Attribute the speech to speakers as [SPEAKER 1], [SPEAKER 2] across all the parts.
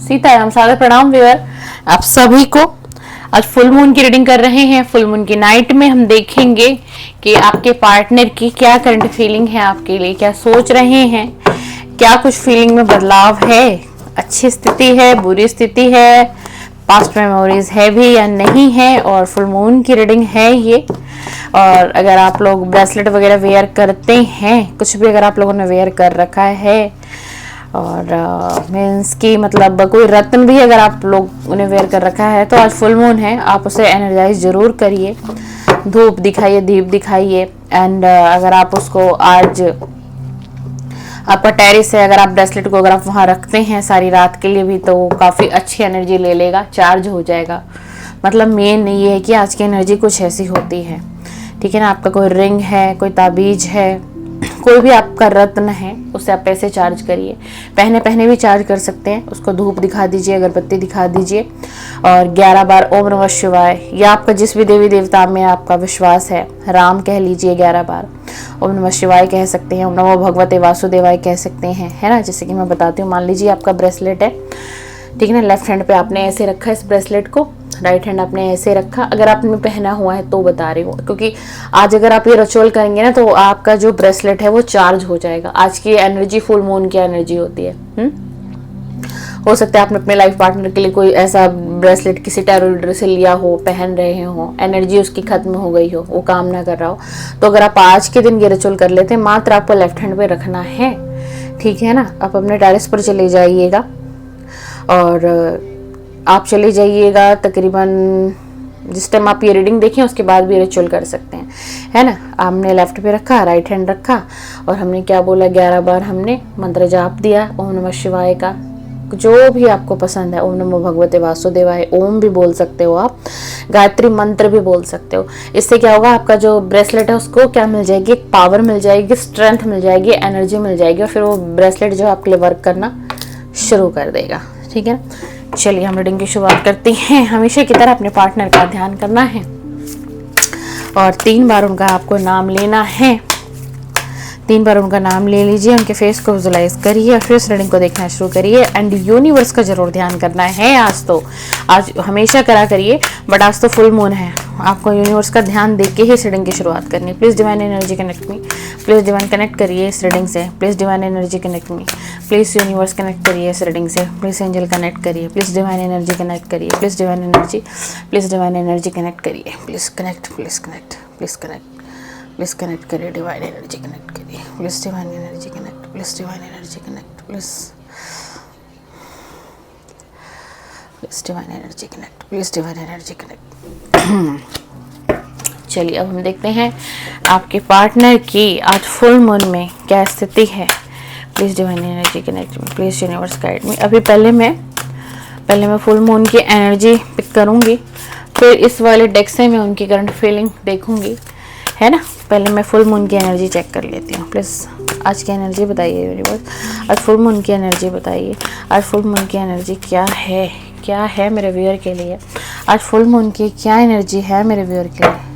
[SPEAKER 1] सीताराम, सादर प्रणाम व्यूअर आप सभी को। आज फुल मून की रीडिंग कर रहे हैं। फुल मून की नाइट में हम देखेंगे कि आपके पार्टनर की क्या करंट फीलिंग है, आपके लिए क्या सोच रहे हैं, क्या कुछ फीलिंग में बदलाव है, अच्छी स्थिति है, बुरी स्थिति है, पास्ट मेमोरीज है भी या नहीं है। और फुल मून की रीडिंग है ये। और अगर आप लोग ब्रेसलेट वगैरह वेयर करते हैं, कुछ भी अगर आप लोगों ने वेयर कर रखा है, और मीन्स की मतलब कोई रत्न भी अगर आप लोग उन्हें वेयर कर रखा है, तो आज फुल मून है, आप उसे एनर्जाइज जरूर करिए, धूप दिखाइए, दीप दिखाइए। एंड अगर आप उसको आज आपका टेरिस है, अगर आप ब्रेसलेट को अगर आप वहाँ रखते हैं सारी रात के लिए भी, तो काफ़ी अच्छी एनर्जी ले लेगा, चार्ज हो जाएगा। मतलब मेन ये है कि आज की एनर्जी कुछ ऐसी होती है, ठीक है ना। आपका कोई रिंग है, कोई ताबीज है, कोई भी आपका रत्न है, उसे आप पैसे चार्ज करिए। पहने भी चार्ज कर सकते हैं, उसको धूप दिखा दीजिए, अगरबत्ती दिखा दीजिए, और 11 बार ओम नमः शिवाय, या आपका जिस भी देवी देवता में आपका विश्वास है, राम कह लीजिए 11 बार, ओम नमः शिवाय कह सकते हैं, ओम नमो भगवते वासुदेवाय कह सकते हैं, है ना। जैसे कि मैं बताती हूँ, मान लीजिए आपका ब्रेसलेट है, ठीक है ना, लेफ्ट हैंड पे आपने ऐसे रखा है इस ब्रेसलेट को, राइट हैंड आपने ऐसे रखा। अगर आपने पहना हुआ है तो बता रही हूँ, क्योंकि आज अगर आप ये रिचुअल करेंगे ना, तो आपका जो ब्रेसलेट है वो चार्ज हो जाएगा। आज की एनर्जी फुल मून की एनर्जी होती है। हो सकता है आपने अपने लाइफ पार्टनर के लिए कोई ऐसा ब्रेसलेट किसी टैरो रीडर से लिया हो, पहन रहे हो, एनर्जी उसकी खत्म हो गई हो, वो काम ना कर रहा हो, तो अगर आप आज के दिन ये रिचुअल कर लेते हैं, मात्र आपको लेफ्ट हैंड पे रखना है, ठीक है ना। आप अपने टेरेस पर चले जाइएगा और आप चले जाइएगा तकरीबन जिस टाइम आप ये रीडिंग देखें उसके बाद भी रिचुअल कर सकते हैं, है ना। आपने लेफ्ट पे रखा, राइट हैंड रखा, और हमने क्या बोला, 11 बार हमने मंत्र जाप दिया ओम नमः शिवाय का, जो भी आपको पसंद है, ओम नमो भगवते वासुदेवाय, ओम भी बोल सकते हो आप, गायत्री मंत्र भी बोल सकते हो। इससे क्या होगा, आपका जो ब्रेसलेट है उसको क्या मिल जाएगी, एक पावर मिल जाएगी, स्ट्रेंथ मिल जाएगी, एनर्जी मिल जाएगी, और फिर वो ब्रेसलेट जो आपके लिए वर्क करना शुरू कर देगा, ठीक है। चलिए हम रीडिंग की शुरुआत करते हैं। हमेशा की तरह अपने पार्टनर का ध्यान करना है और 3 बार उनका आपको नाम लेना है। 3 बार उनका नाम ले लीजिए, उनके फेस को विजुलाइज करिए और फिर उस रीडिंग को देखना शुरू करिए। एंड यूनिवर्स का जरूर ध्यान करना है आज हमेशा करा करिए, बट आज तो फुल मून है, आपको यूनिवर्स का ध्यान देके ही इस रीडिंग की शुरुआत करनी है। Please divine energy connect me, please divine connect करिए इस रीडिंग से, please divine energy connect me, please universe connect करिए इस रीडिंग से, प्लीज़ एंजल कनेक्ट करिए, प्लीज़ डिवाइन एनर्जी कनेक्ट करिए, please divine energy, please divine energy connect करिए, please connect, please connect, please connect, please connect करिए, divine energy connect करिए, please divine energy connect, please divine energy connect, please divine energy connect, please divine energy connect. चलिए अब हम देखते हैं आपके partner की आज फुल मून में क्या स्थिति है। Please divine energy connect me, please universe guide me. अभी पहले मैं फुल मून की एनर्जी पिक करूंगी, फिर इस वाले डेक से मैं उनकी करंट फीलिंग देखूंगी, है ना। पहले मैं फुल मून की एनर्जी चेक कर लेती हूँ। प्लीज़ आज की एनर्जी बताइए यूनिवर्स, आज फुल मून की एनर्जी बताइए, आज फुल मून की एनर्जी क्या है मेरे व्यूअर के लिए, आज फुल मून की क्या एनर्जी है मेरे व्यूअर के लिए।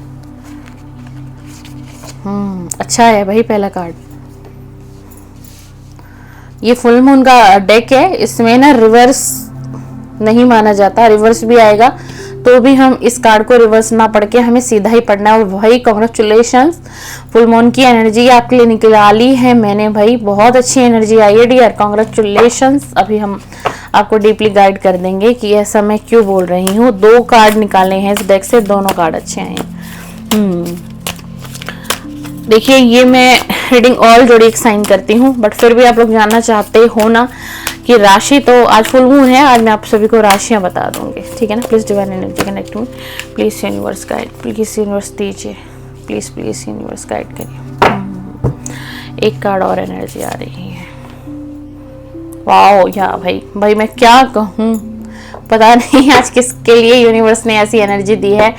[SPEAKER 1] अच्छा है भाई पहला कार्ड। ये फुल मून का डेक है, इसमें ना रिवर्स नहीं माना जाता, रिवर्स भी आएगा तो भी हम इस कार्ड को रिवर्स ना पढ़ के हमें सीधा ही पढ़ना है। और भाई कांग्रेचुलेशंस, फुल मून की एनर्जी आपके लिए निकाली है मैंने भाई, बहुत अच्छी एनर्जी आई है डियर, कांग्रेचुलेशंस। अभी हम आपको डीपली गाइड कर देंगे कि ऐसा मैं क्यों बोल रही हूँ। 2 कार्ड निकाले हैं इस डेक से, दोनों कार्ड अच्छे आए हैं। देखिए ये मैं रीडिंग ऑल जोड़ी एक साइन करती हूँ, बट फिर भी आप लोग जानना चाहते हो ना कि राशि, तो आज फुल मून है, आज मैं आप सभी को राशियां बता दूंगी, ठीक है ना। Please divine energy connect me, please universe guide, please universe दीजिए, प्लीज़ यूनिवर्स गाइड करिए। एक कार्ड और एनर्जी आ रही है, वाओ या भाई मैं क्या कहूँ, पता नहीं आज किसके लिए यूनिवर्स ने ऐसी एनर्जी दी है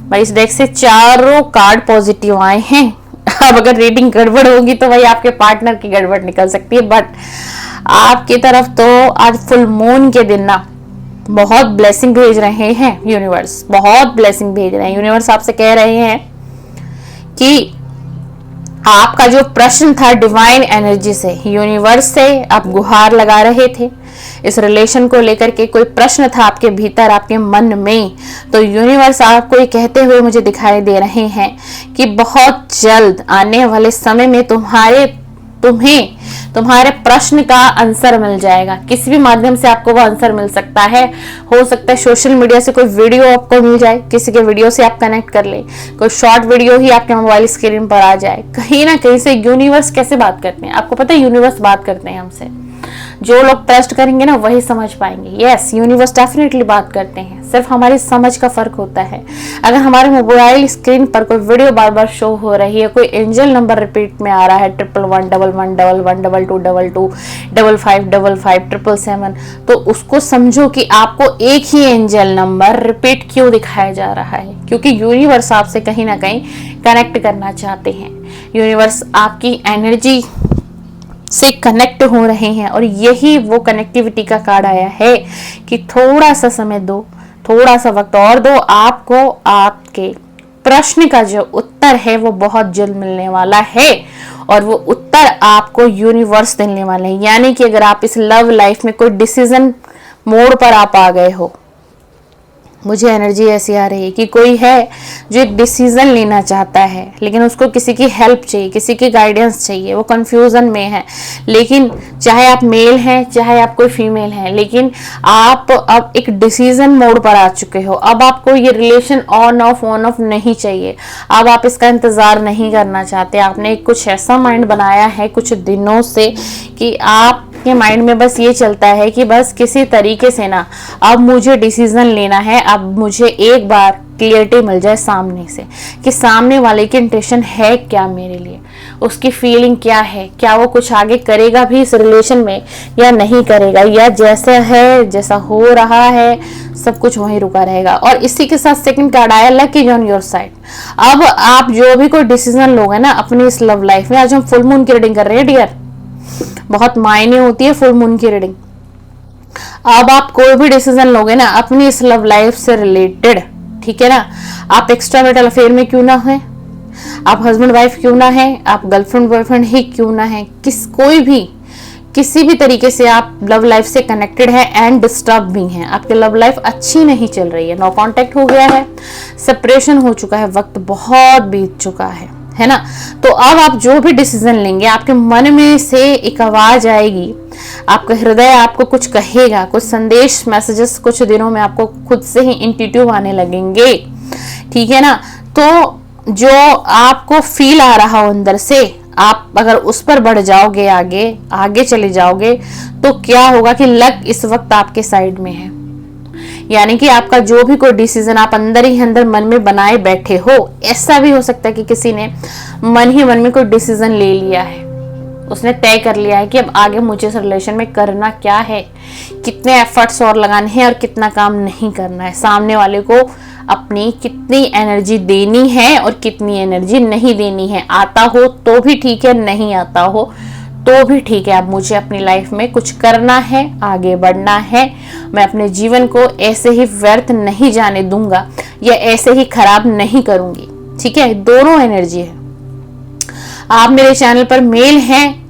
[SPEAKER 1] भाई। इस डेक से 4 कार्ड पॉजिटिव आए हैं। अब अगर रीडिंग गड़बड़ होगी तो भाई आपके पार्टनर की गड़बड़ निकल सकती है, बट आपकी तरफ तो आज फुल मून के दिन ना बहुत ब्लेसिंग भेज रहे हैं यूनिवर्स, बहुत ब्लेसिंग भेज रहे हैं यूनिवर्स। आपसे कह रहे हैं कि आपका जो प्रश्न था डिवाइन एनर्जी से, यूनिवर्स से आप गुहार लगा रहे थे, इस रिलेशन को लेकर के कोई प्रश्न था आपके भीतर, आपके मन में, तो यूनिवर्स आपको ये कहते हुए मुझे दिखाई दे रहे हैं कि बहुत जल्द आने वाले समय में तुम्हारे प्रश्न का आंसर मिल जाएगा। किसी भी माध्यम से आपको वो आंसर मिल सकता है। हो सकता है सोशल मीडिया से कोई वीडियो आपको मिल जाए, किसी के वीडियो से आप कनेक्ट कर ले, कोई शॉर्ट वीडियो ही आपके मोबाइल स्क्रीन पर आ जाए। कहीं ना कहीं से यूनिवर्स कैसे बात करते हैं आपको पता है? यूनिवर्स बात करते हैं हमसे। जो लोग ट्रस्ट करेंगे ना वही समझ पाएंगे। यस, यूनिवर्स डेफिनेटली बात करते हैं, सिर्फ हमारी समझ का फर्क होता है। अगर हमारे मोबाइल स्क्रीन पर कोई वीडियो बार बार शो हो रही है, कोई एंजल नंबर रिपीट में आ रहा है 1111112222555555 तो उसको समझो कि आपको एक ही एंजल नंबर रिपीट क्यों दिखाया जा रहा है, क्योंकि यूनिवर्स आपसे कहीं ना कहीं कनेक्ट करना चाहते हैं। यूनिवर्स आपकी एनर्जी से कनेक्ट हो रहे हैं और यही वो कनेक्टिविटी का कार्ड आया है कि थोड़ा सा समय दो, थोड़ा सा वक्त और दो, आपको आपके प्रश्न का जो उत्तर है वो बहुत जल्द मिलने वाला है और वो उत्तर आपको यूनिवर्स देने वाले हैं। यानी कि अगर आप इस लव लाइफ में कोई डिसीजन मोड पर आप आ गए हो, मुझे एनर्जी ऐसी आ रही है कि कोई है जो एक डिसीजन लेना चाहता है लेकिन उसको किसी की हेल्प चाहिए, किसी की गाइडेंस चाहिए, वो कंफ्यूजन में है। लेकिन चाहे आप मेल हैं चाहे आप कोई फीमेल हैं, लेकिन आप अब एक डिसीजन मोड पर आ चुके हो। अब आपको ये रिलेशन ऑन ऑफ नहीं चाहिए। अब आप इसका इंतजार नहीं करना चाहते। आपने कुछ ऐसा माइंड बनाया है कुछ दिनों से कि आप के माइंड में बस ये चलता है कि बस किसी तरीके से ना अब मुझे डिसीजन लेना है, अब मुझे एक बार क्लियरिटी मिल जाए सामने से कि सामने वाले की इंटेंशन है क्या मेरे लिए, उसकी फीलिंग क्या है, क्या वो कुछ आगे करेगा भी इस रिलेशन में या नहीं करेगा, या जैसा है जैसा हो रहा है सब कुछ वहीं रुका रहेगा। और इसी के साथ सेकंड कार्ड आया luck is on your side. अब आप जो भी कोई डिसीजन लोगे ना अपनी इस लव लाइफ में, आज हम फुल मून की रीडिंग कर रहे हैं डियर, बहुत मायने होती है फुल मून की रीडिंग। अब आप कोई भी डिसीजन लोगे ना अपनी इस लव लाइफ से रिलेटेड, ठीक है ना, आप एक्स्ट्रा मैरिटल अफेयर में क्यों ना है, आप हस्बैंड वाइफ क्यों ना है, आप गर्लफ्रेंड बॉयफ्रेंड ही क्यों ना है, कोई भी किसी भी तरीके से आप लव लाइफ से कनेक्टेड है एंड डिस्टर्ब भी हैं, आपकी लव लाइफ अच्छी नहीं चल रही है, नो कांटेक्ट हो गया है, सेपरेशन हो चुका है, वक्त बहुत बीत चुका है ना। तो अब आप जो भी डिसीजन लेंगे आपके मन में से एक आवाज आएगी, आपका हृदय आपको कुछ कहेगा, कुछ संदेश मैसेजेस कुछ दिनों में आपको खुद से ही इंट्यूटिव आने लगेंगे, ठीक है ना। तो जो आपको फील आ रहा हो अंदर से, आप अगर उस पर बढ़ जाओगे, आगे चले जाओगे, तो क्या होगा कि लक इस वक्त आपके साइड में है। यानी कि आपका जो भी कोई डिसीजन आप अंदर ही अंदर मन में बनाए बैठे हो, ऐसा भी हो सकता है कि किसी ने मन ही मन में कोई डिसीजन ले लिया है, उसने तय कर लिया है कि अब आगे मुझे इस रिलेशन में करना क्या है, कितने एफर्ट्स और लगाने हैं और कितना काम नहीं करना है, सामने वाले को अपनी कितनी एनर्जी देनी है और कितनी एनर्जी नहीं देनी है। आता हो तो भी ठीक है, नहीं आता हो तो भी ठीक है। अब मुझे अपनी लाइफ में कुछ करना है, आगे बढ़ना है, मैं अपने जीवन को ऐसे ही व्यर्थ नहीं जाने दूंगा या ऐसे ही खराब नहीं करूंगी, ठीक है। दोनों एनर्जी है। आप मेरे चैनल पर मेल हैं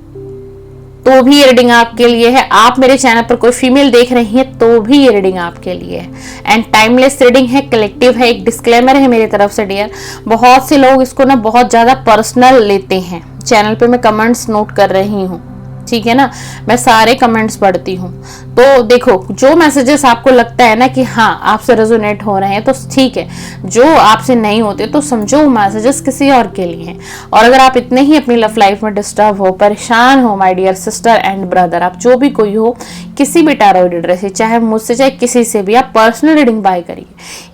[SPEAKER 1] तो भी ये रीडिंग आपके लिए है, आप मेरे चैनल पर कोई फीमेल देख रही है तो भी ये रीडिंग आपके लिए है। एंड टाइमलेस रीडिंग है, कलेक्टिव है, एक डिस्क्लेमर है मेरी तरफ से डियर। बहुत से लोग इसको ना बहुत ज्यादा पर्सनल लेते हैं। चैनल पे मैं कमेंट्स नोट कर रही हूँ, ठीक है ना, मैं सारे कमेंट्स पढ़ती हूँ। तो देखो जो मैसेजेस आपको लगता है ना कि हाँ आपसे रेजोनेट हो रहे हैं तो ठीक है, जो आपसे नहीं होते तो समझो वो मैसेजेस किसी और के लिए हैं। और अगर आप इतने ही अपनी लव लाइफ में डिस्टर्ब हो, परेशान हो, my dear sister and brother, आप जो भी कोई हो, किसी भी टैरो रीडर से, चाहे मुझसे चाहे किसी से भी, आप पर्सनल रीडिंग बाय करिए।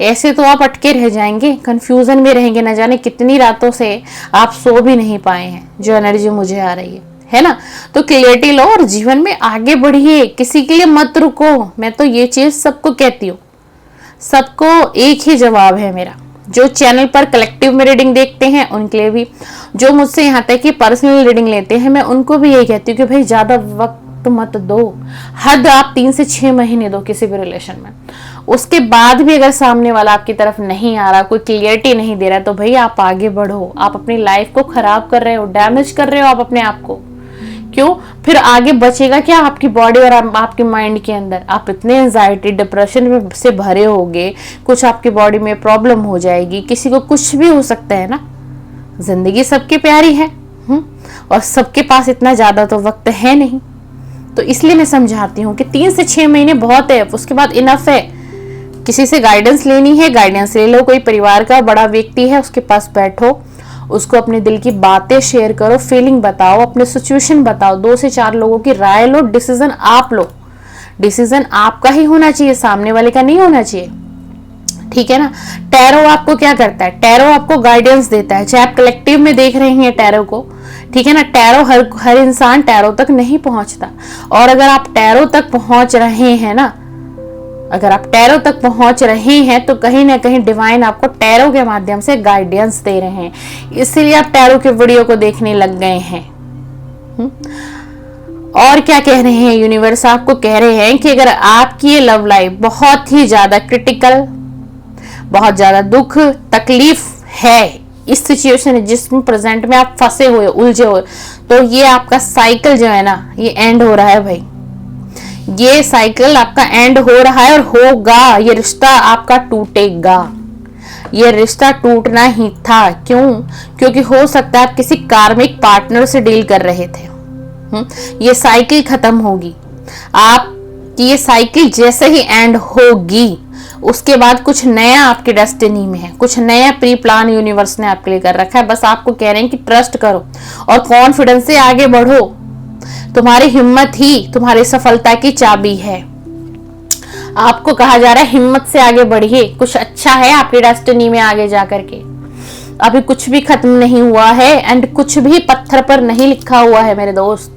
[SPEAKER 1] ऐसे तो आप अटके रह जाएंगे, कंफ्यूजन में रहेंगे, न जाने कितनी रातों से आप सो भी नहीं पाए हैं, जो एनर्जी मुझे आ रही है ना। तो क्लियरिटी लो और जीवन में आगे बढ़िए, किसी के लिए मत रुको। मैं तो ये चीज सबको कहती हूँ, सबको एक ही जवाब है मेरा। जो चैनल पर कलेक्टिव में रीडिंग देखते हैं उनके लिए भी, जो मुझसे यहाँ तक कि पर्सनल रीडिंग लेते हैं, मैं उनको भी यही कहती हूँ कि भाई ज्यादा वक्त मत दो, हद आप 3 से 6 महीने दो किसी भी रिलेशन में। उसके बाद भी अगर सामने वाला आपकी तरफ नहीं आ रहा, कोई क्लियरिटी नहीं दे रहा, तो भाई आप आगे बढ़ो। आप अपनी लाइफ को खराब कर रहे हो, डैमेज कर रहे हो आप अपने आप को। क्यों? फिर आगे बचेगा क्या आपकी बॉडी और आपके माइंड के अंदर? आप इतने एंजाइटी डिप्रेशन में से भरे होगे, कुछ आपकी बॉडी में प्रॉब्लम हो जाएगी, किसी को कुछ भी हो सकता है ना। जिंदगी सबकी प्यारी है, और सबके पास इतना ज्यादा तो वक्त है नहीं। तो इसलिए मैं समझाती हूँ कि 3 से 6 महीने बहुत है, उसके बाद इनफ है। किसी से गाइडेंस लेनी है, गाइडेंस ले लो। कोई परिवार का बड़ा व्यक्ति है, उसके पास बैठो, उसको अपने दिल की बातें शेयर करो, फीलिंग बताओ, अपने सिचुएशन बताओ, 2 से 4 लोगों की राय लो, डिसीजन आप लो। डिसीजन आपका ही होना चाहिए, सामने वाले का नहीं होना चाहिए, ठीक है ना। टैरो आपको क्या करता है? टैरो आपको गाइडेंस देता है, चाहे आप कलेक्टिव में देख रहे हैं टैरो को, ठीक है ना। टैरो हर इंसान टैरो तक नहीं पहुंचता, और अगर आप टैरो तक पहुंच रहे हैं ना, अगर आप टैरो तक पहुंच रहे हैं तो कहीं ना कहीं डिवाइन आपको टैरो के माध्यम से गाइडेंस दे रहे हैं, इसीलिए आप टैरो के वीडियो को देखने लग गए हैं। और क्या कह रहे हैं यूनिवर्स? आपको कह रहे हैं कि अगर आपकी ये लव लाइफ बहुत ही ज्यादा क्रिटिकल, बहुत ज्यादा दुख तकलीफ है, इस सिचुएशन जिसमें प्रेजेंट में आप फंसे हुए, उलझे हुए, तो ये आपका साइकिल जो है ना, ये एंड हो रहा है भाई। ये साइकिल आपका एंड हो रहा है और होगा। ये रिश्ता आपका टूटेगा, ये रिश्ता टूटना ही था। क्यों? क्योंकि हो सकता है आप किसी कार्मिक पार्टनर से डील कर रहे थे। ये साइकिल खत्म होगी। आप ये साइकिल जैसे ही एंड होगी, उसके बाद कुछ नया आपकी डेस्टिनी में है, कुछ नया प्री प्लान यूनिवर्स ने आपके लिए कर रखा है। बस आपको कह रहे हैं कि ट्रस्ट करो और कॉन्फिडेंस से आगे बढ़ो। तुम्हारी हिम्मत ही तुम्हारी सफलता की चाबी है। आपको कहा जा रहा है हिम्मत से आगे बढ़िए, कुछ अच्छा है आपकी डेस्टिनी में आगे जाकर के। अभी कुछ भी खत्म नहीं हुआ है, एंड कुछ भी पत्थर पर नहीं लिखा हुआ है मेरे दोस्त,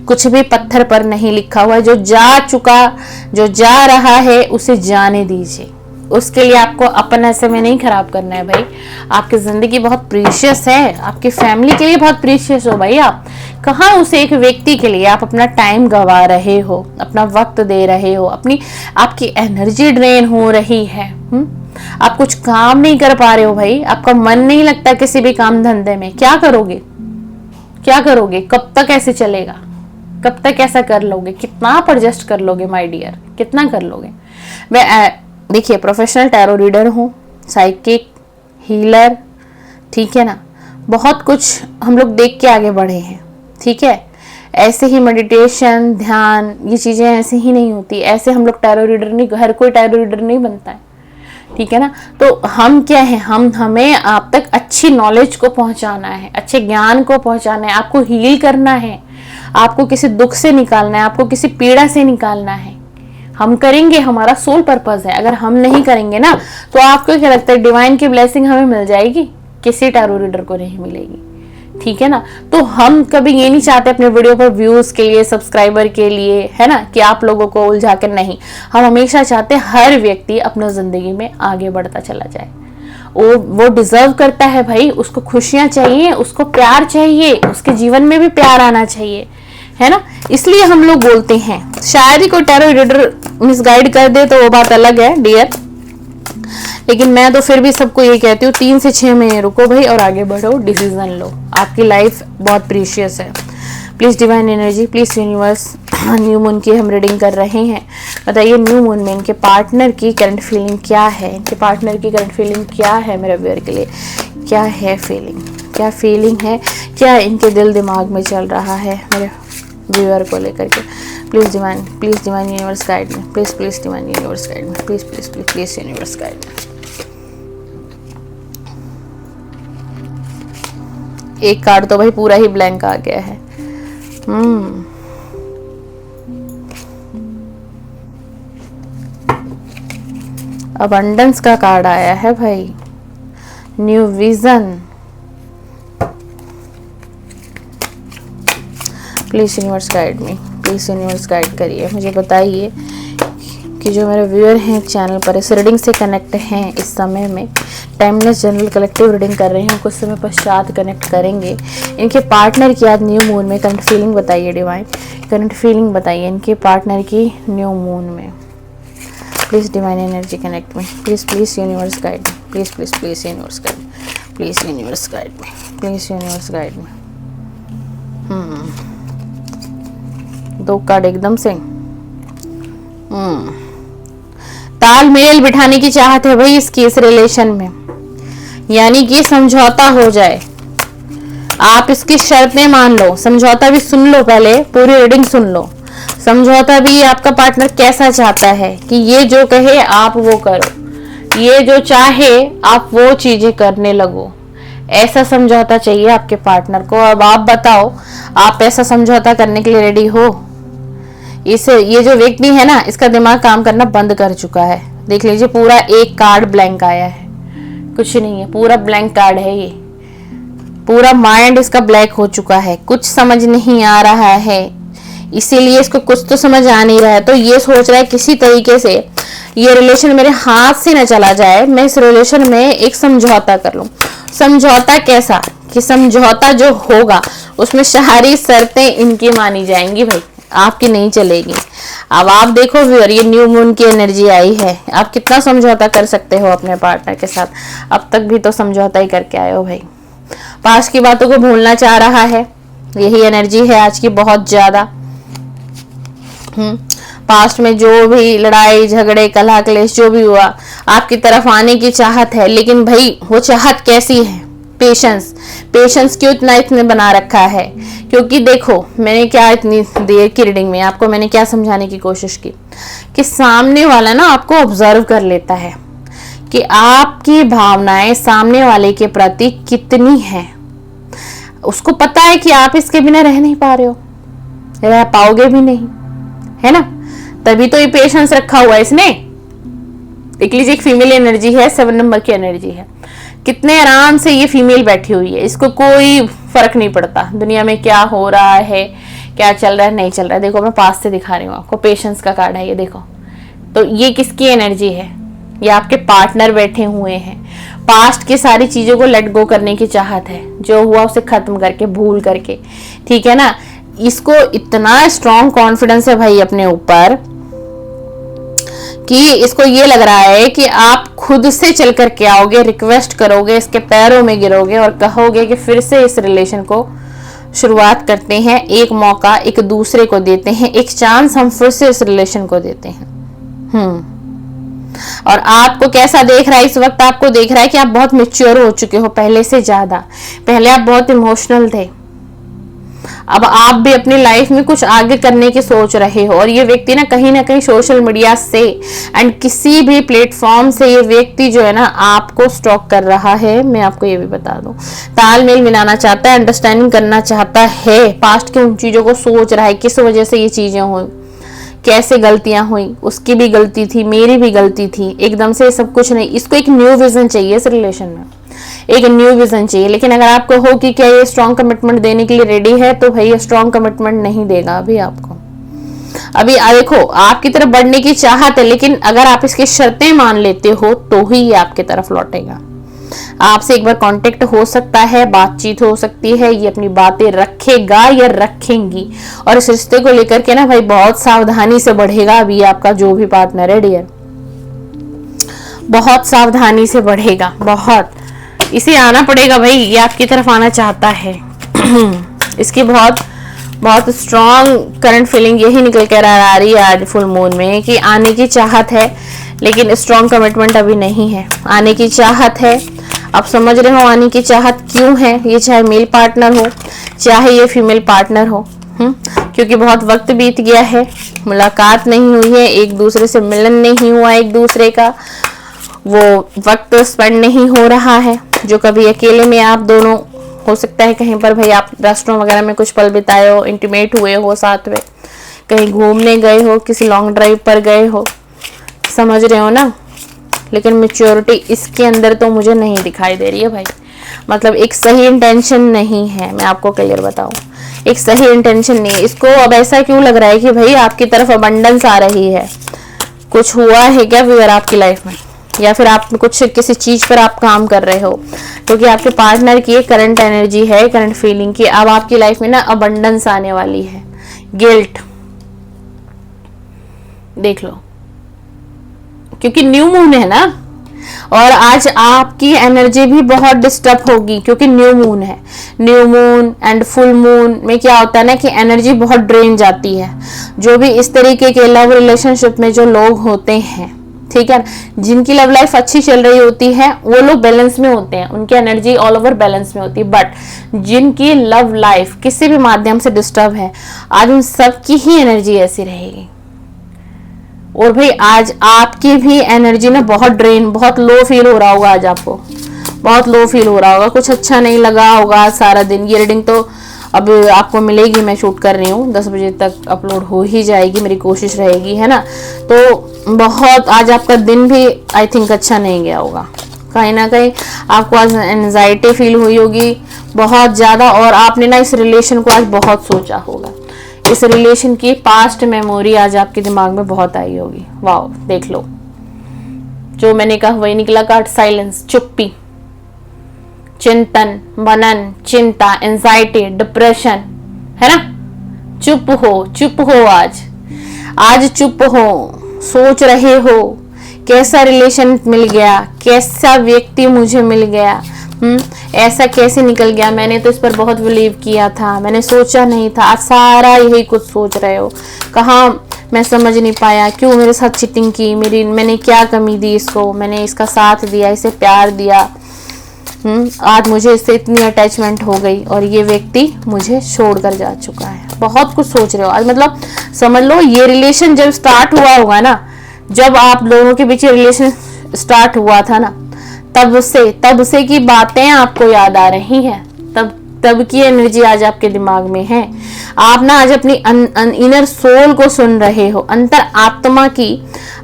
[SPEAKER 1] कुछ भी पत्थर पर नहीं लिखा हुआ है। जो जा चुका, जो जा रहा है, उसे जाने दीजिए। उसके लिए आपको अपना समय नहीं खराब करना है भाई। आपकी जिंदगी बहुत प्रीशियस है, आपकी फैमिली के लिए बहुत प्रीशियस हो भाई। आप कहाँ उसे एक व्यक्ति के लिए आप अपना टाइम गवा रहे हो, अपना वक्त दे रहे हो, आपकी एनर्जी ड्रेन हो रही है। आप कुछ काम नहीं कर पा रहे हो भाई, आपका मन नहीं लगता किसी भी काम धंधे में। क्या करोगे? क्या करोगे? कब तक ऐसे चलेगा? कब तक ऐसा कर लोगे? कितना आप एडजस्ट कर लोगे माय डियर? कितना कर लोगे? मैं देखिए प्रोफेशनल टैरो रीडर हूँ, साइकिक हीलर, ठीक है ना। बहुत कुछ हम लोग देख के आगे बढ़े हैं, ठीक है। ऐसे ही मेडिटेशन, ध्यान, ये चीजें ऐसे ही नहीं होती। ऐसे हम लोग टैरो रीडर नहीं, हर कोई टैरो रीडर नहीं बनता है, ठीक है ना। तो हम क्या है, हमें आप तक अच्छी नॉलेज को पहुंचाना है, अच्छे ज्ञान को पहुंचाना है, आपको हील करना है, आपको किसी दुख से निकालना है, आपको किसी पीड़ा से निकालना है। हम करेंगे, हमारा सोल पर्पस है। अगर हम नहीं करेंगे ना, तो आपको क्या लगता है डिवाइन की ब्लेसिंग हमें मिल जाएगी? किसी टैरो रीडर को नहीं मिलेगी, ठीक है ना। तो हम कभी ये नहीं चाहते अपने वीडियो पर व्यूज के लिए, सब्सक्राइबर के लिए, है ना, कि आप लोगों को उलझा कर, नहीं। हम हमेशा चाहते हैं हर व्यक्ति अपना जिंदगी में आगे बढ़ता चला जाए। वो डिजर्व करता है भाई, उसको खुशियां चाहिए, उसको प्यार चाहिए, उसके जीवन में भी प्यार आना चाहिए, है ना। इसलिए हम लोग बोलते हैं, शायद ही कोई टैरो रीडर मिसगाइड कर दे तो वो बात अलग है डियर, लेकिन मैं तो फिर भी सबको ये कहती हूँ 3 से 6 महीने रुको भाई और आगे बढ़ो, डिसीजन लो। आपकी लाइफ बहुत प्रीशियस है। Please divine energy, please universe, new moon की हम रीडिंग कर रहे हैं। बताइए न्यू मून में इनके पार्टनर की करंट फीलिंग क्या है? इनके पार्टनर की करंट फीलिंग क्या है मेरे व्यूअर के लिए? क्या है फीलिंग? क्या फीलिंग है? क्या इनके दिल दिमाग में चल रहा है मेरे व्यूअर को लेकर के? प्लीज डिवाइन यूनिवर्स गाइड में, प्लीज डिवाइन यूनिवर्स गाइड में, प्लीज यूनिवर्स गाइड में। एक कार्ड तो भाई पूरा ही ब्लैंक आ गया है। अबंडेंस का कार्ड आया है भाई, new vision. Please universe guide me, please universe guide करिए, मुझे बताइए कि जो मेरे व्यूअर हैं चैनल पर इस रीडिंग से कनेक्ट हैं, इस समय में टाइमलेस जनरल कलेक्टिव रीडिंग कर रहे हैं, कुछ समय पश्चात कनेक्ट करेंगे। इनके पार्टनर की आज न्यू मून में करंट फीलिंग बताइए डिवाइन, करंट फीलिंग बताइए इनके पार्टनर की न्यू मून में। प्लीज डिवाइन एनर्जी कनेक्ट में, प्लीज यूनिवर्स गाइड में, प्लीज यूनिवर्स गाइड में, प्लीज यूनिवर्स गाइड में, प्लीज यूनिवर्स गाइड में। दो कार्ड एकदम से। तालमेल बिठाने की चाहत है भाई इसकी इस रिलेशन में, यानी कि समझौता हो जाए, आप इसकी शर्तें मान लो। समझौता भी सुन लो, पहले पूरी रीडिंग सुन लो। समझौता भी आपका पार्टनर कैसा चाहता है कि ये जो कहे आप वो करो, ये जो चाहे आप वो चीजें करने लगो, ऐसा समझौता चाहिए आपके पार्टनर को। अब आप बताओ, आप ऐसा समझौता करने के लिए रेडी हो? ये जो व्यक्ति है ना, इसका दिमाग काम करना बंद कर चुका है। देख लीजिए, पूरा एक कार्ड ब्लैंक आया है, कुछ नहीं है, पूरा ब्लैंक कार्ड है ये। पूरा माइंड इसका ब्लैक हो चुका है, कुछ समझ नहीं आ रहा है, इसीलिए इसको कुछ तो समझ आ नहीं रहा है। तो ये सोच रहा है किसी तरीके से ये रिलेशन मेरे हाथ से न चला जाए, मैं इस रिलेशन में एक समझौता कर लूं। समझौता कैसा कि समझौता जो होगा उसमें सारी शर्तें इनकी मानी जाएंगी भाई, आपकी नहीं चलेगी। अब आप देखो व्यूअर, ये न्यू मून की एनर्जी आई है, आप कितना समझौता कर सकते हो अपने पार्टनर के साथ? अब तक भी तो समझौता ही करके आए हो भाई। पास्ट की बातों को भूलना चाह रहा है, यही एनर्जी है आज की बहुत ज्यादा। पास्ट में जो भी लड़ाई झगड़े कलह क्लेश जो भी हुआ, आपकी तरफ आने की चाहत है, लेकिन भाई वो चाहत कैसी है? पेशेंस क्यों इतना इसने बना रखा है? क्योंकि देखो, मैंने क्या इतनी देर की रीडिंग में आपको मैंने क्या समझाने की कोशिश की कि सामने वाला ना आपको ऑब्जर्व कर लेता है कि आपकी भावनाएं सामने वाले के प्रति कितनी हैं। उसको पता है कि आप इसके बिना रह नहीं पा रहे हो, रह पाओगे भी नहीं, है ना? तभी तो ये पेशेंस रखा हुआ है इसने। देख लीजिए, एक फीमेल एनर्जी है, 7 नंबर की एनर्जी है। कितने आराम से ये फीमेल बैठी हुई है, इसको कोई फर्क नहीं पड़ता दुनिया में क्या हो रहा है, क्या चल रहा है, नहीं चल रहा है। देखो, मैं पास से दिखा रही हूँ आपको, पेशेंस का कार्ड है ये, देखो। तो ये किसकी एनर्जी है? ये आपके पार्टनर बैठे हुए हैं। पास्ट की सारी चीजों को लेट गो करने की चाहत है, जो हुआ उसे खत्म करके, भूल करके, ठीक है ना? इसको इतना स्ट्रॉन्ग कॉन्फिडेंस है भाई अपने ऊपर कि इसको ये लग रहा है कि आप खुद से चल करके आओगे, रिक्वेस्ट करोगे, इसके पैरों में गिरोगे और कहोगे कि फिर से इस रिलेशन को शुरुआत करते हैं, एक मौका एक दूसरे को देते हैं, एक चांस हम फिर से इस रिलेशन को देते हैं। और आपको कैसा देख रहा है इस वक्त? आपको देख रहा है कि आप बहुत मैच्योर हो चुके हो पहले से ज्यादा। पहले आप बहुत इमोशनल थे, अब आप भी अपनी लाइफ में कुछ आगे करने की सोच रहे हो। और ये व्यक्ति ना कहीं सोशल मीडिया से एंड किसी भी प्लेटफॉर्म से ये व्यक्ति जो है ना आपको स्टॉक कर रहा है। मैं आपको ये भी बता दूं, तालमेल मिलाना चाहता है, अंडरस्टैंडिंग करना चाहता है, पास्ट की उन चीजों को सोच रहा है, किस वजह से ये चीजें हुई, कैसे गलतियां हुई, उसकी भी गलती थी, मेरी भी गलती थी, एकदम से सब कुछ नहीं। इसको एक न्यू विजन चाहिए इस रिलेशन में, एक न्यू विजन चाहिए। लेकिन अगर आपको हो कि क्या ये स्ट्रॉन्ग कमिटमेंट देने के लिए रेडी है, तो भाई ये स्ट्रॉन्ग कमिटमेंट नहीं देगा अभी आपको। अभी देखो, आपकी तरफ बढ़ने की चाहत है, लेकिन अगर आप इसकी शर्तें मान लेते हो तो ही ये आपकी तरफ लौटेगा। आपसे एक बार कांटेक्ट हो सकता है, बातचीत हो सकती है, ये अपनी बातें रखेगा या रखेंगी। और इस रिश्ते को लेकर के ना भाई बहुत सावधानी से बढ़ेगा अभी आपका जो भी पार्टनर है डियर, बहुत सावधानी से बढ़ेगा, बहुत। इसे आना पड़ेगा भाई, ये आपकी तरफ आना चाहता है। इसकी बहुत बहुत स्ट्रॉन्ग करंट फीलिंग यही निकल कर आ रही है आज फुल मून में कि आने की चाहत है, लेकिन स्ट्रॉन्ग कमिटमेंट अभी नहीं है। आने की चाहत है, आप समझ रहे हो आने की चाहत क्यों है? ये चाहे मेल पार्टनर हो, चाहे ये फीमेल पार्टनर हो, क्योंकि बहुत वक्त बीत गया है, मुलाकात नहीं हुई है, एक दूसरे से मिलन नहीं हुआ, एक दूसरे का वो वक्त स्पेंड नहीं हो रहा है जो कभी अकेले में आप दोनों, हो सकता है कहीं पर भाई आप रेस्टोरेंट वगैरह में कुछ पल बिताए हो, इंटीमेट हुए हो साथ में, कहीं घूमने गए हो, किसी लॉन्ग ड्राइव पर गए हो, समझ रहे हो ना? लेकिन मैच्योरिटी इसके अंदर तो मुझे नहीं दिखाई दे रही है भाई। मतलब एक सही इंटेंशन नहीं है, मैं आपको क्लियर बताऊं, एक सही इंटेंशन नहीं है। इसको अब ऐसा क्यों लग रहा है कि भाई आपकी तरफ अबंडेंस आ रही है? कुछ हुआ है क्या फिर आपकी लाइफ में, या फिर आप कुछ किसी चीज पर आप काम कर रहे हो? क्योंकि आपके पार्टनर की एक करंट एनर्जी है, करंट फीलिंग की, अब आपकी लाइफ में ना अबंडेंस आने वाली है। गिल्ट देख लो, क्योंकि न्यू मून है ना, और आज आपकी एनर्जी भी बहुत डिस्टर्ब होगी क्योंकि न्यू मून है। New moon and full moon में क्या होता है ना कि एनर्जी बहुत ड्रेन जाती है। जो भी इस तरीके के लव रिलेशनशिप में जो लोग होते हैं, ठीक है, जिनकी लव लाइफ अच्छी चल रही होती है वो लोग बैलेंस में होते हैं, उनकी एनर्जी ऑल ओवर बैलेंस में होती है। बट जिनकी लव लाइफ किसी भी माध्यम से डिस्टर्ब है, आज उन सबकी ही एनर्जी ऐसी रहेगी। और भाई आज आपकी भी एनर्जी ना बहुत ड्रेन, बहुत लो फील हो रहा होगा। आज आपको बहुत लो फील हो रहा होगा, कुछ अच्छा नहीं लगा होगा सारा दिन। ये रीडिंग तो अब आपको मिलेगी, मैं शूट कर रही हूँ, 10 बजे तक अपलोड हो ही जाएगी, मेरी कोशिश रहेगी, है ना। तो बहुत आज आपका दिन भी आई थिंक अच्छा नहीं गया होगा। कहीं ना कहीं आपको आज एंजाइटी फील हुई होगी बहुत ज़्यादा, और आपने ना इस रिलेशन को आज बहुत सोचा होगा। इस रिलेशन की पास्ट मेमोरी आज आपके दिमाग में बहुत आई होगी। वाओ, देख लो, जो मैंने कहा वही निकला कार्ड, साइलेंस, चुप्पी, चिंतन, मनन, चिंता, एंजाइटी, डिप्रेशन, है ना। चुप हो आज चुप हो, सोच रहे हो कैसा रिलेशन मिल गया, कैसा व्यक्ति मुझे मिल गया, ऐसा कैसे निकल गया, मैंने तो इस पर बहुत बिलीव किया था, मैंने सोचा नहीं था। आज सारा यही कुछ सोच रहे हो, कहाँ मैं समझ नहीं पाया, क्यों मेरे साथ चीटिंग की, मैंने क्या कमी दी इसको, मैंने इसका साथ दिया, इसे प्यार दिया, आज मुझे इससे इतनी अटैचमेंट हो गई और ये व्यक्ति मुझे छोड़कर जा चुका है। बहुत कुछ सोच रहे हो आज, मतलब समझ लो ये रिलेशन जब स्टार्ट हुआ होगा ना, जब आप दोनों के बीच रिलेशन स्टार्ट हुआ था ना, तब से की बातें आपको याद आ रही हैं, तब की एनर्जी आज आपके दिमाग में है। आप ना आज अपनी इनर सोल को सुन रहे हो, अंतर आत्मा की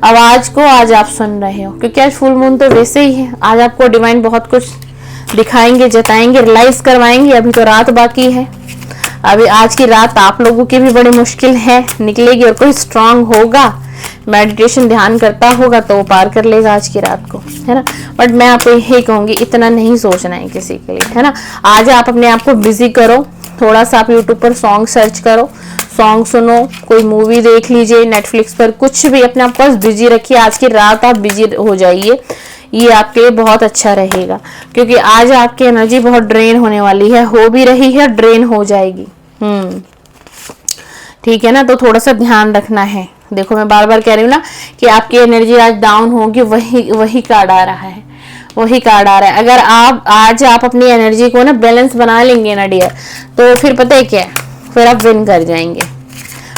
[SPEAKER 1] आवाज को आज आप सुन रहे हो, क्योंकि आज फुल मून तो वैसे ही है। आज आपको डिवाइन बहुत कुछ दिखाएंगे, जताएंगे, रियलाइज करवाएंगे। अभी तो रात बाकी है, अभी आज की रात आप लोगों की भी बड़ी मुश्किल है निकलेगी, और कोई स्ट्रांग होगा, मेडिटेशन ध्यान करता होगा तो वो पार कर लेगा आज की रात को, है ना। बट मैं आपको यही कहूंगी, इतना नहीं सोचना है किसी के लिए, है ना। आज आप अपने आप को बिजी करो, थोड़ा सा आप यूट्यूब पर सॉन्ग सर्च करो, सॉन्ग सुनो, कोई मूवी देख लीजिए नेटफ्लिक्स पर, कुछ भी अपने आप को बिजी रखिए। आज की रात आप बिजी हो जाइए, ये आपके लिए बहुत अच्छा रहेगा, क्योंकि आज आपकी एनर्जी बहुत ड्रेन होने वाली है, हो भी रही है, ड्रेन हो जाएगी। ठीक है ना, तो थोड़ा सा ध्यान रखना है। देखो मैं बार बार कह रही हूँ ना कि आपकी एनर्जी आज डाउन होगी, वही कार्ड आ रहा है, वही कार्ड आ रहा है। अगर आप अपनी एनर्जी को ना बैलेंस बना लेंगे ना डियर, तो फिर पता है क्या है, फिर आप विन कर जाएंगे,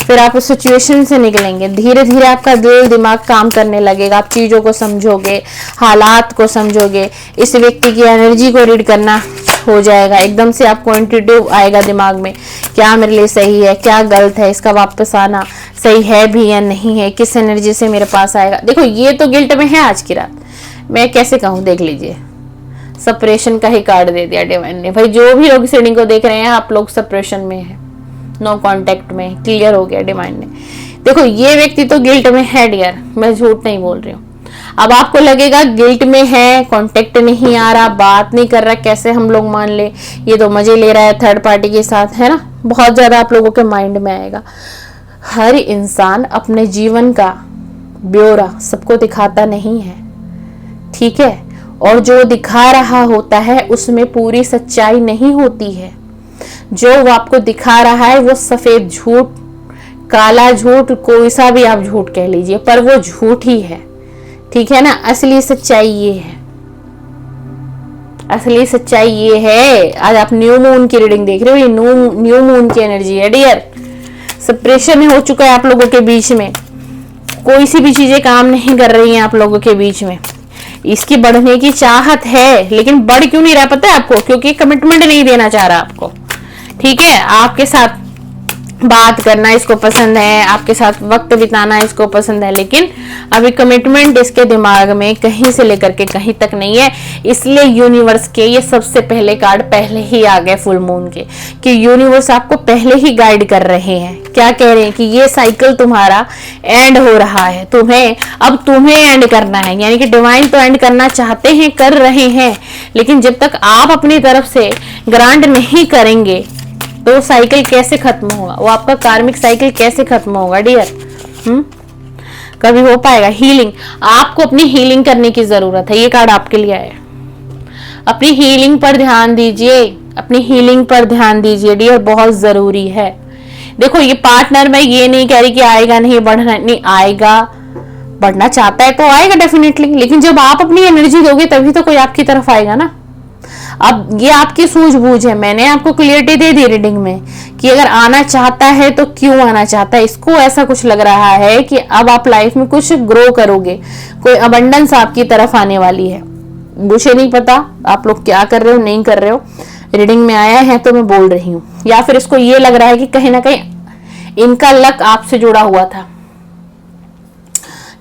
[SPEAKER 1] फिर आप उस सिचुएशन से निकलेंगे। धीरे धीरे आपका दिल दिमाग काम करने लगेगा, आप चीजों को समझोगे, हालात को समझोगे, इस व्यक्ति की एनर्जी को रीड करना हो जाएगा। एकदम से आपको इंट्यूटिव आएगा दिमाग में, क्या मेरे लिए सही है, क्या गलत है, इसका वापस आना सही है भी या नहीं है, किस एनर्जी से मेरे पास आएगा। देखो ये तो गिल्ट में है आज की रात, मैं कैसे कहूँ, देख लीजिए, सेपरेशन का ही कार्ड दे दिया डिवाइन ने। भाई जो भी लोग इस रीडिंग को देख रहे हैं, आप लोग सेपरेशन में है, नो कांटेक्ट में, क्लियर हो गया डिवाइन ने। देखो ये व्यक्ति तो गिल्ट में है डियर, मैं झूठ नहीं बोल रही हूँ। अब आपको लगेगा गिल्ट में है, कांटेक्ट नहीं आ रहा, बात नहीं कर रहा, कैसे हम लोग मान ले, ये तो मजे ले रहा है थर्ड पार्टी के साथ, है ना। बहुत ज्यादा आप लोगों के माइंड में आएगा। हर इंसान अपने जीवन का ब्यौरा सबको दिखाता नहीं है, ठीक है, और जो दिखा रहा होता है उसमें पूरी सच्चाई नहीं होती है। जो वो आपको दिखा रहा है वो सफेद झूठ, काला झूठ, कोई सा भी आप झूठ कह लीजिए, पर वो झूठ ही है, ठीक है ना। असली सच्चाई ये है, असली सच्चाई ये है। आज आप न्यू मून की रीडिंग देख रहे हो, ये न्यू मून की एनर्जी है डियर। सेपरेशन हो चुका है आप लोगों के बीच में, कोई सी भी चीजें काम नहीं कर रही हैं आप लोगों के बीच में। इसकी बढ़ने की चाहत है, लेकिन बढ़ क्यों नहीं रहा पता है आपको, क्योंकि कमिटमेंट नहीं देना चाह रहा आपको, ठीक है। आपके साथ बात करना इसको पसंद है, आपके साथ वक्त बिताना इसको पसंद है, लेकिन अभी कमिटमेंट इसके दिमाग में कहीं से लेकर के कहीं तक नहीं है। इसलिए यूनिवर्स के ये सबसे पहले कार्ड पहले ही आ गए फुल मून के, कि यूनिवर्स आपको पहले ही गाइड कर रहे हैं। क्या कह रहे हैं कि ये साइकिल तुम्हारा एंड हो रहा है, अब तुम्हें एंड करना है। यानी कि डिवाइन तो एंड करना चाहते हैं, कर रहे हैं, लेकिन जब तक आप अपनी तरफ से ग्रांट नहीं करेंगे तो साइकिल कैसे खत्म होगा, वो आपका कार्मिक साइकिल कैसे खत्म होगा डियर। कभी हो पाएगा। हीलिंग, आपको अपनी हीलिंग करने की जरूरत है। ये कार्ड आपके लिए आया है। अपनी हीलिंग पर ध्यान दीजिए, अपनी हीलिंग पर ध्यान दीजिए डियर, बहुत जरूरी है। देखो ये पार्टनर, मैं ये नहीं कह रही कि आएगा नहीं, बढ़ना नहीं, आएगा, बढ़ना चाहता है तो आएगा डेफिनेटली, लेकिन जब आप अपनी एनर्जी दोगे तभी तो कोई आपकी तरफ आएगा ना। अब ये आपकी सूझबूझ है, मैंने आपको क्लियरिटी दे दी रीडिंग में कि अगर आना चाहता है तो क्यों आना चाहता है। इसको ऐसा कुछ लग रहा है कि अब आप लाइफ में कुछ ग्रो करोगे, कोई अबंडेंस आपकी तरफ आने वाली है। मुझे नहीं पता आप लोग क्या कर रहे हो, नहीं कर रहे हो, रीडिंग में आया है तो मैं बोल रही हूँ। या फिर इसको ये लग रहा है कि कहीं ना कहीं इनका लक आपसे जुड़ा हुआ था,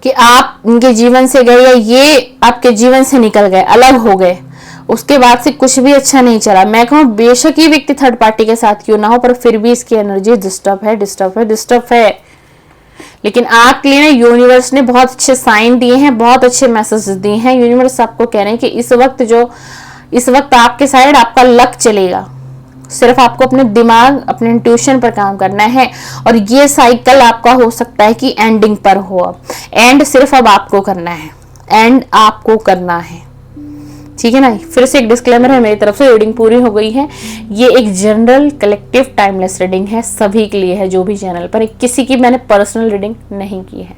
[SPEAKER 1] कि आप इनके जीवन से गए या ये आपके जीवन से निकल गए, अलग हो गए, उसके बाद से कुछ भी अच्छा नहीं चला। मैं कहूँ बेशक ये व्यक्ति थर्ड पार्टी के साथ क्यों ना हो, पर फिर भी इसकी एनर्जी डिस्टर्ब है, डिस्टर्ब है, डिस्टर्ब है। लेकिन आपके लिए ना यूनिवर्स ने बहुत अच्छे साइन दिए हैं, बहुत अच्छे मैसेजेस दिए हैं। यूनिवर्स आपको कह रहे हैं कि इस वक्त आपके साइड आपका लक चलेगा, सिर्फ आपको अपने दिमाग, अपने इंट्यूशन पर काम करना है। और ये साइकिल आपका हो सकता है कि एंडिंग पर हो, एंड सिर्फ अब आपको करना है, एंड आपको करना है, ठीक है ना। फिर से एक डिस्क्लेमर है मेरी तरफ से, रीडिंग पूरी हो गई है। ये एक जनरल कलेक्टिव टाइमलेस रीडिंग है, सभी के लिए है जो भी चैनल पर, किसी की मैंने पर्सनल रीडिंग नहीं की है,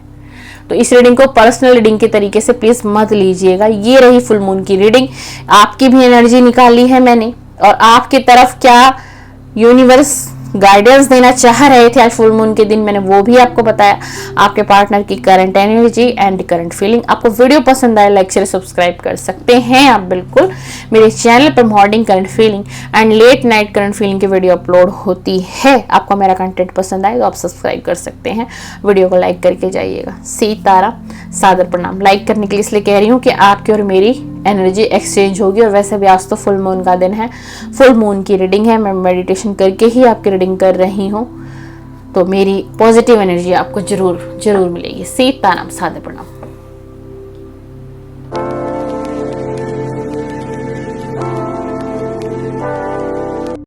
[SPEAKER 1] तो इस रीडिंग को पर्सनल रीडिंग के तरीके से प्लीज मत लीजिएगा। ये रही फुल मून की रीडिंग, आपकी भी एनर्जी निकाली है मैंने, और आपकी तरफ क्या यूनिवर्स गाइडेंस देना चाह रहे थे आज फुल मून के दिन, मैंने वो भी आपको बताया। आपके पार्टनर की current energy and current feeling. आपको वीडियो पसंद आए, लाइक शेयर सब्सक्राइब कर सकते हैं आप बिल्कुल। मेरे चैनल पर morning current feeling and let night current feeling की वीडियो अपलोड होती है। आपको मेरा कंटेंट पसंद आए तो आप सब्सक्राइब कर सकते हैं, वीडियो को लाइक करके जाइएगा। सीतारा, सादर प्रणाम। लाइक करने के लिए इसलिए कह रही हूँ कि आपकी और मेरी एनर्जी एक्सचेंज होगी। और वैसे भी आज तो फुल मून का दिन है, फुल मून की रीडिंग है, मैं मेडिटेशन करके ही आपकी रीडिंग कर रही हूँ, तो मेरी पॉजिटिव एनर्जी आपको जरूर जरूर मिलेगी। सीताराम, सादर प्रणाम।